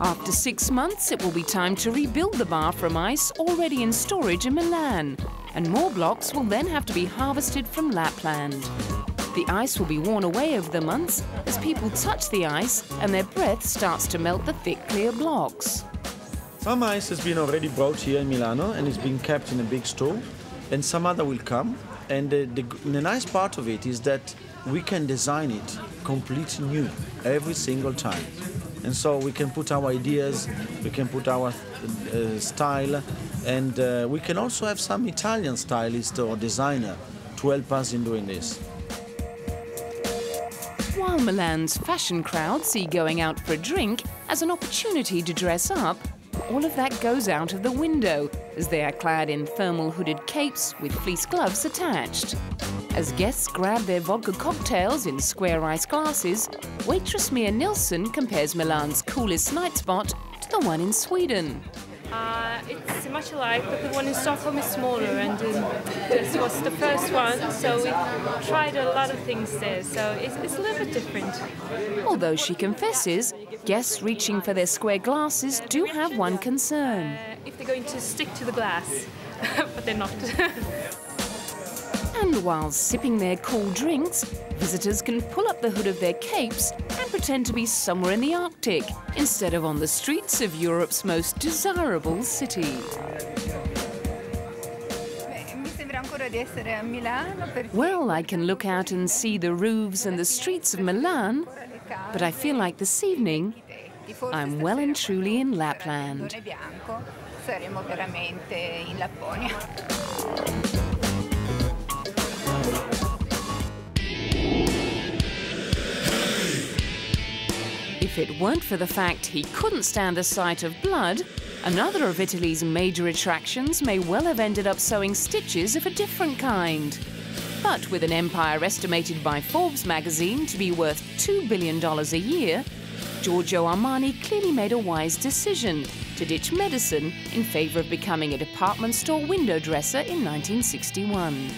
After 6 months, it will be time to rebuild the bar from ice already in storage in Milan, and more blocks will then have to be harvested from Lapland. The ice will be worn away over the months as people touch the ice and their breath starts to melt the thick, clear blocks. Some ice has been already brought here in Milano and is being kept in a big store, and some other will come. And the nice part of it is that we can design it completely new every single time. And so we can put our ideas, we can put our style, and we can also have some Italian stylist or designer to help us in doing this. While Milan's fashion crowd see going out for a drink as an opportunity to dress up, all of that goes out of the window as they are clad in thermal hooded capes with fleece gloves attached. As guests grab their vodka cocktails in square ice glasses, waitress Mia Nilsson compares Milan's coolest night spot to the one in Sweden. It's much alike, but the one in Stockholm is smaller, and this was the first one, so we tried a lot of things there, so it's a little bit different. Although she confesses, guests reaching for their square glasses do have one concern. If they're going to stick to the glass, but they're not. And while sipping their cool drinks, visitors can pull up the hood of their capes and pretend to be somewhere in the Arctic instead of on the streets of Europe's most desirable city. Well, I can look out and see the roofs and the streets of Milan, but I feel like this evening I'm well and truly in Lapland. If it weren't for the fact he couldn't stand the sight of blood, another of Italy's major attractions may well have ended up sewing stitches of a different kind. But with an empire estimated by Forbes magazine to be worth $2 billion a year, Giorgio Armani clearly made a wise decision to ditch medicine in favor of becoming a department store window dresser in 1961.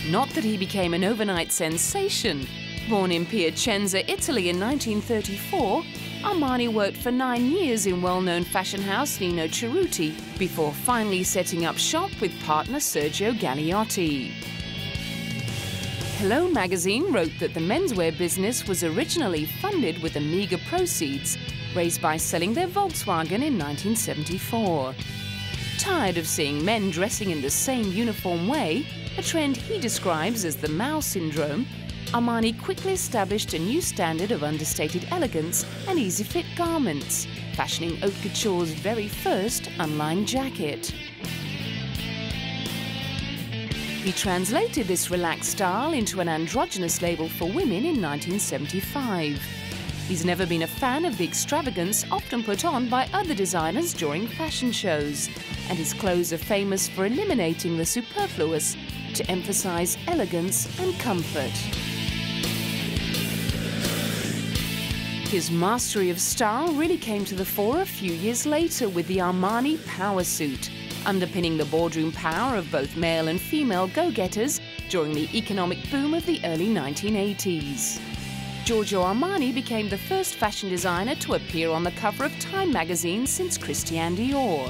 Not that he became an overnight sensation. Born in Piacenza, Italy in 1934, Armani worked for 9 years in well-known fashion house Nino Cerruti before finally setting up shop with partner Sergio Gagliotti. Hello magazine wrote that the menswear business was originally funded with the meager proceeds raised by selling their Volkswagen in 1974. Tired of seeing men dressing in the same uniform way, a trend he describes as the Mao syndrome, Armani quickly established a new standard of understated elegance and easy-fit garments, fashioning haute couture's very first unlined jacket. He translated this relaxed style into an androgynous label for women in 1975. He's never been a fan of the extravagance often put on by other designers during fashion shows, and his clothes are famous for eliminating the superfluous to emphasize elegance and comfort. His mastery of style really came to the fore a few years later with the Armani Power Suit, underpinning the boardroom power of both male and female go-getters during the economic boom of the early 1980s. Giorgio Armani became the first fashion designer to appear on the cover of Time magazine since Christian Dior.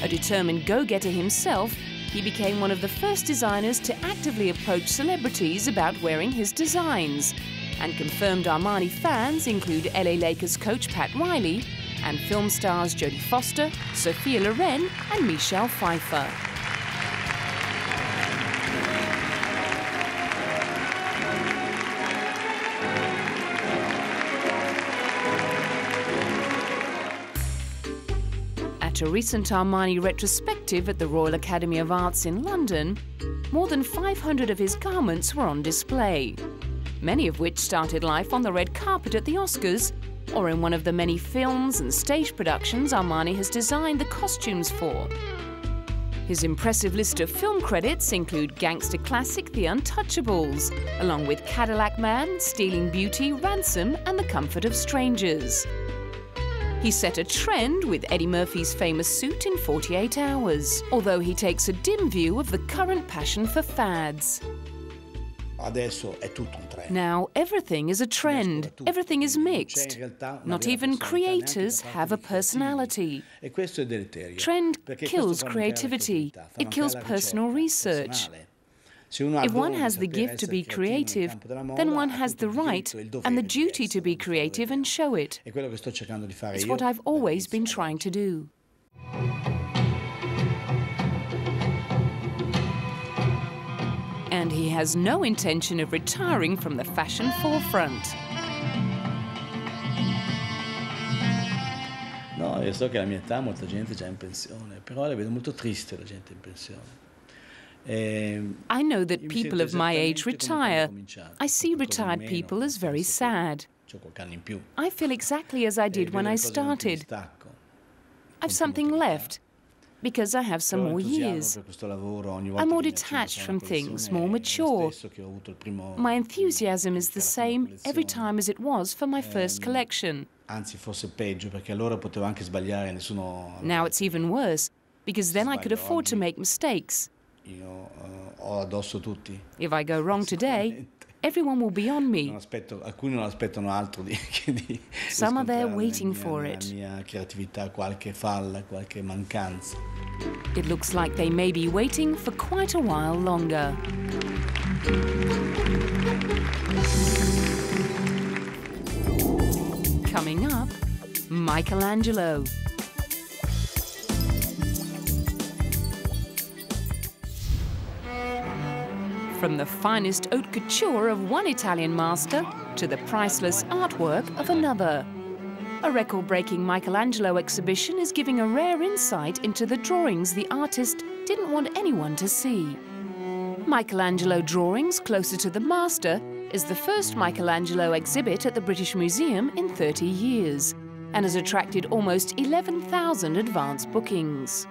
A determined go-getter himself, he became one of the first designers to actively approach celebrities about wearing his designs, and confirmed Armani fans include LA Lakers coach Pat Riley and film stars Jodie Foster, Sophia Loren and Michelle Pfeiffer. At a recent Armani retrospective at the Royal Academy of Arts in London, more than 500 of his garments were on display, many of which started life on the red carpet at the Oscars or in one of the many films and stage productions Armani has designed the costumes for. His impressive list of film credits include gangster classic The Untouchables, along with Cadillac Man, Stealing Beauty, Ransom and The Comfort of Strangers. He set a trend with Eddie Murphy's famous suit in 48 hours, although he takes a dim view of the current passion for fads. Adesso è tutto un trend. Now everything is a trend, everything is mixed. Not even creators have a personality. E questo è deleterio. Trend perché kills questo fa mancare la creativity, creatività, fa it kills mancare la personal ricerca research. personale. Se uno ha If il dono one di has the saper gift to essere be creativo nel creative, campo della moda, then one ha has the tutto il right diritto e il and the dovere di duty to esserlo, be di farlo creative and vedere. show it. È quello che sto cercando di fare It's io. what I've always been dall'inizio ad trying to oggi. do. And he has no intention of retiring from the fashion forefront. No, io so che alla mia età molta gente è già in pensione, però la vedo molto triste la gente in pensione. I know that people of my age retire. I see retired people as very sad. C'ho qualche anno in più. I feel exactly as I did when I started. I've something left, because I have some more years. I'm more detached from things, more mature. My enthusiasm is the same every time as it was for my first collection. Anzi, forse peggio, perché allora potevo anche sbagliare, nessuno... Now it's even worse, because then I could afford to make mistakes. Io ho addosso tutti. If I go wrong today, everyone will be on me. Alcuni non aspettano altro che di Some are there riscontrare waiting for nella it. mia creatività qualche falla, qualche mancanza. It looks like they may be waiting for quite a while longer. Coming up, Michelangelo. From the finest haute couture of one Italian master to the priceless artwork of another. A record-breaking Michelangelo exhibition is giving a rare insight into the drawings the artist didn't want anyone to see. Michelangelo Drawings Closer to the Master is the first Michelangelo exhibit at the British Museum in 30 years and has attracted almost 11,000 advance bookings.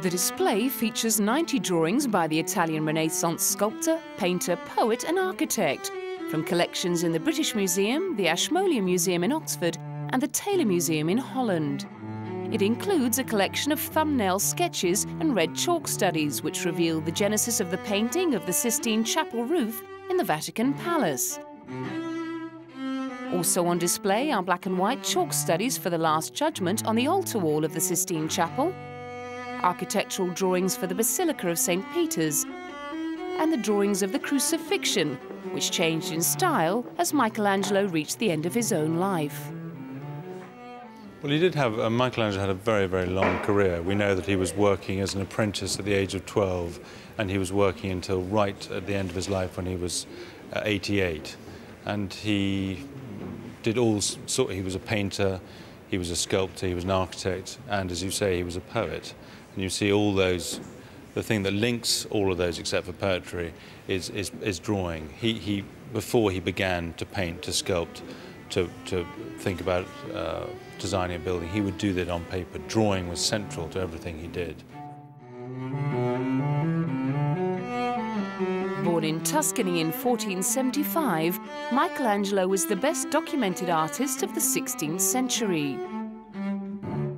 The display features 90 drawings by the Italian Renaissance sculptor, painter, poet and architect from collections in the British Museum, the Ashmolean Museum in Oxford and the Taylor Museum in Holland. It includes a collection of thumbnail sketches and red chalk studies which reveal the genesis of the painting of the Sistine Chapel roof in the Vatican Palace. Also on display are black and white chalk studies for the Last Judgment on the altar wall of the Sistine Chapel, architectural drawings for the Basilica of St. Peter's, and the drawings of the Crucifixion, which changed in style as Michelangelo reached the end of his own life. Well, he did have, Michelangelo had a very, very long career. We know that he was working as an apprentice at the age of 12, and he was working until right at the end of his life when he was 88. And he did all sorts, he was a painter, he was a sculptor, he was an architect, and as you say, he was a poet. And you see all those, the thing that links all of those except for poetry is drawing. He before he began to paint, to sculpt, to think about designing a building, he would do that on paper. Drawing was central to everything he did. Born in Tuscany in 1475, Michelangelo was the best documented artist of the 16th century.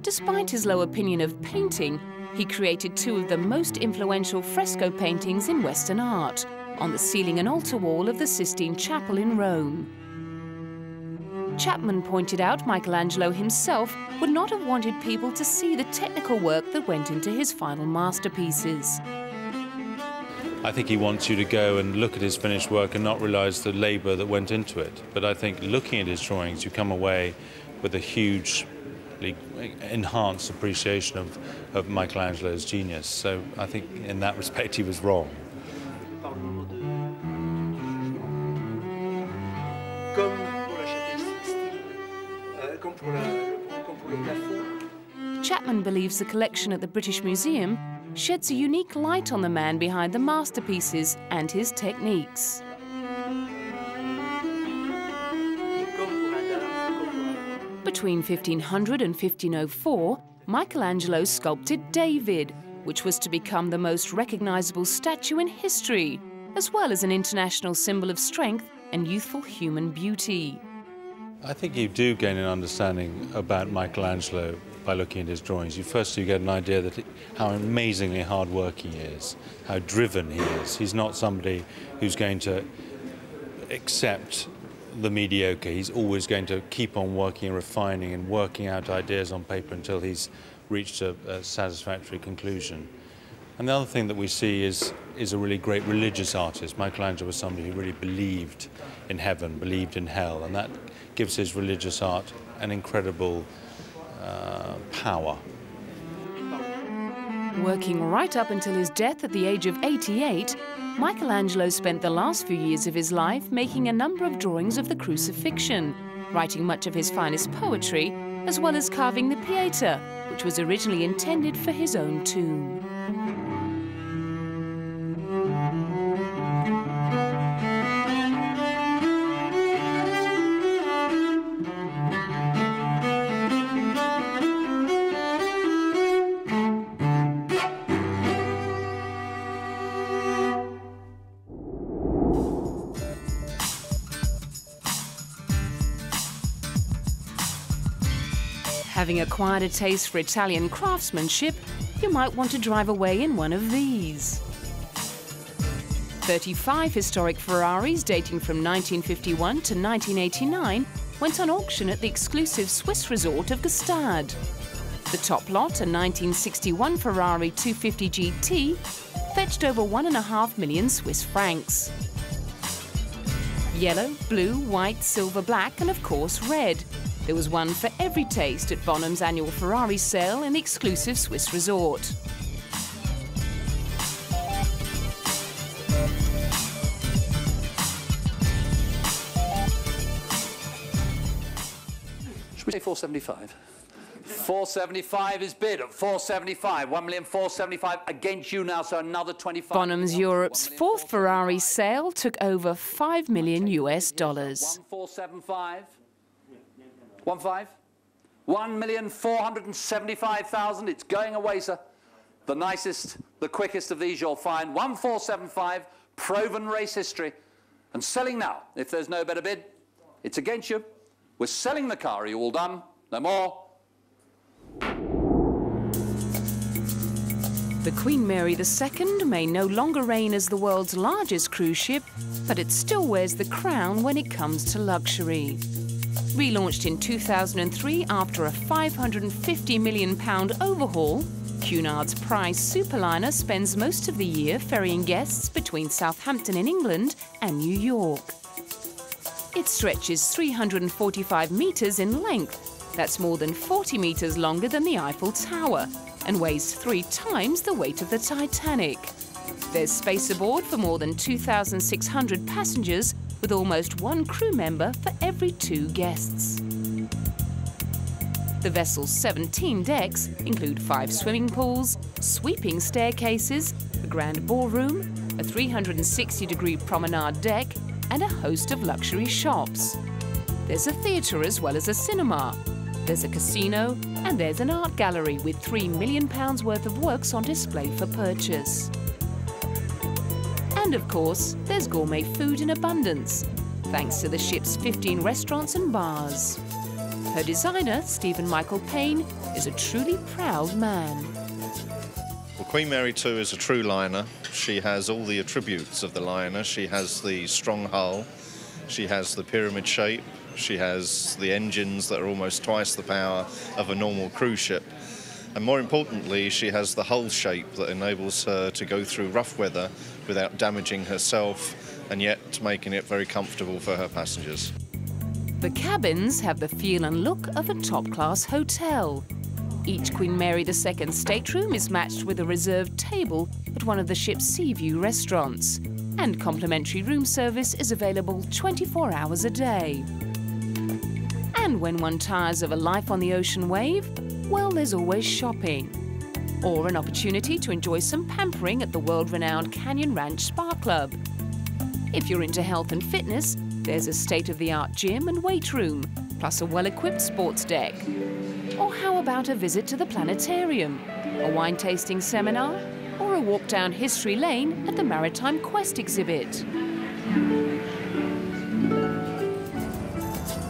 Despite his low opinion of painting, he created two of the most influential fresco paintings in Western art, on the ceiling and altar wall of the Sistine Chapel in Rome. Chapman pointed out Michelangelo himself would not have wanted people to see the technical work that went into his final masterpieces. I think he wants you to go and look at his finished work and not realize the labor that went into it. But I think looking at his drawings, you come away with a hugely enhanced appreciation of Michelangelo's genius. So I think in that respect he was wrong. Chapman believes the collection at the British Museum sheds a unique light on the man behind the masterpieces and his techniques. Between 1500 and 1504, Michelangelo sculpted David, which was to become the most recognizable statue in history, as well as an international symbol of strength and youthful human beauty. I think you do gain an understanding about Michelangelo by looking at his drawings. You get an idea that how amazingly hard-working he is, how driven he is. He's not somebody who's going to accept the mediocre. He's always going to keep on working and refining and working out ideas on paper until he's reached a satisfactory conclusion. And the other thing that we see is a really great religious artist. Michelangelo was somebody who really believed in heaven, believed in hell, and that gives his religious art an incredible power. Working right up until his death at the age of 88, Michelangelo spent the last few years of his life making a number of drawings of the crucifixion, writing much of his finest poetry, as well as carving the Pieta, which was originally intended for his own tomb. Having acquired a taste for Italian craftsmanship, you might want to drive away in one of these. 35 historic Ferraris dating from 1951 to 1989 went on auction at the exclusive Swiss resort of Gstaad. The top lot, a 1961 Ferrari 250 GT, fetched over 1.5 million Swiss francs. Yellow, blue, white, silver, black, and of course red. There was one for every taste at Bonham's annual Ferrari sale in the exclusive Swiss resort. Should we say 475? 475 is bid at 475. 1,475,000 against you now, so another 25. Bonham's Europe's fourth Ferrari sale took over $5 million US. 1,475. 1.5? 1,475,000. It's going away, sir. The nicest, the quickest of these you'll find. 1,475, proven race history. And selling now. If there's no better bid, it's against you. We're selling the car. Are you all done? No more? The Queen Mary II may no longer reign as the world's largest cruise ship, but it still wears the crown when it comes to luxury. Relaunched in 2003 after a £550 million overhaul, Cunard's prize superliner spends most of the year ferrying guests between Southampton in England and New York. It stretches 345 metres in length. That's more than 40 metres longer than the Eiffel Tower and weighs 3 times the weight of the Titanic. There's space aboard for more than 2,600 passengers, with almost 1 crew member for every 2 guests. The vessel's 17 decks include 5 swimming pools, sweeping staircases, a grand ballroom, a 360-degree promenade deck, and a host of luxury shops. There's a theatre as well as a cinema. There's a casino, and there's an art gallery with £3 million worth of works on display for purchase. And of course, there's gourmet food in abundance, thanks to the ship's 15 restaurants and bars. Her designer, Stephen Michael Payne, is a truly proud man. Well, Queen Mary II is a true liner. She has all the attributes of the liner. She has the strong hull, she has the pyramid shape, she has the engines that are almost twice the power of a normal cruise ship. And more importantly, she has the hull shape that enables her to go through rough weather without damaging herself, and yet making it very comfortable for her passengers. The cabins have the feel and look of a top-class hotel. Each Queen Mary II stateroom is matched with a reserved table at one of the ship's Seaview restaurants, and complimentary room service is available 24 hours a day. And when one tires of a life on the ocean wave, well, there's always shopping. Or an opportunity to enjoy some pampering at the world-renowned Canyon Ranch Spa Club. If you're into health and fitness, there's a state-of-the-art gym and weight room, plus a well-equipped sports deck. Or how about a visit to the planetarium, a wine tasting seminar, or a walk down history lane at the Maritime Quest exhibit?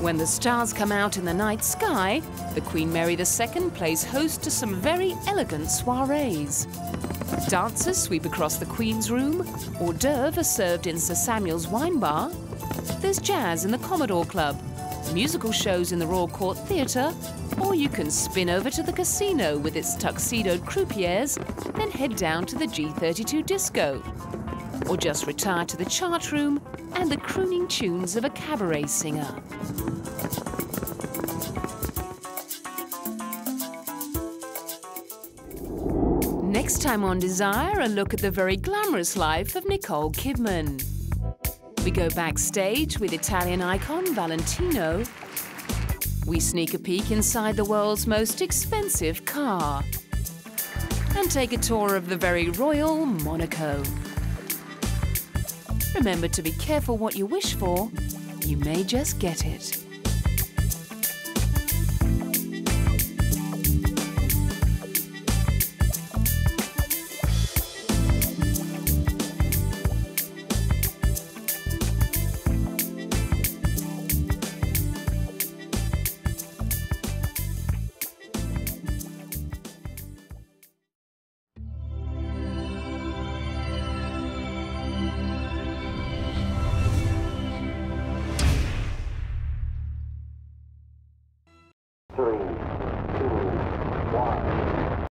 When the stars come out in the night sky, the Queen Mary II plays host to some very elegant soirees. Dancers sweep across the Queen's room, hors d'oeuvres are served in Sir Samuel's wine bar, there's jazz in the Commodore Club, musical shows in the Royal Court Theatre, or you can spin over to the casino with its tuxedoed croupiers, then head down to the G32 disco. Or just retire to the chart room and the crooning tunes of a cabaret singer. Next time on Desire, a look at the very glamorous life of Nicole Kidman. We go backstage with Italian icon Valentino. We sneak a peek inside the world's most expensive car. And take a tour of the very royal Monaco. Remember to be careful what you wish for. You may just get it.